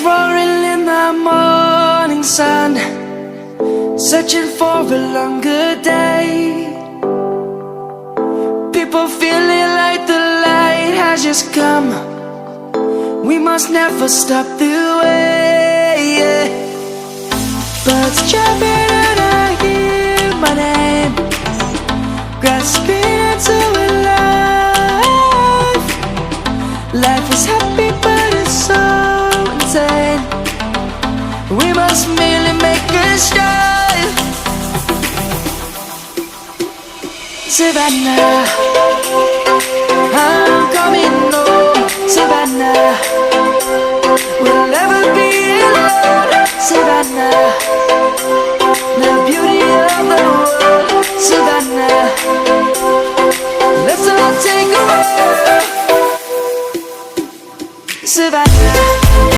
roaring in the morning sun, searching for a longer day. People feeling like the light has just come. We must never stop the way, yeah. Birds chirping and I hear my name, grasping into a life. Life is happy but it's so insane. We must merely make a start. Savannah, I'm coming home. Savannah, we'll never be alone. Savannah, the beauty of the world. Savannah, let's all take a walk. Savannah.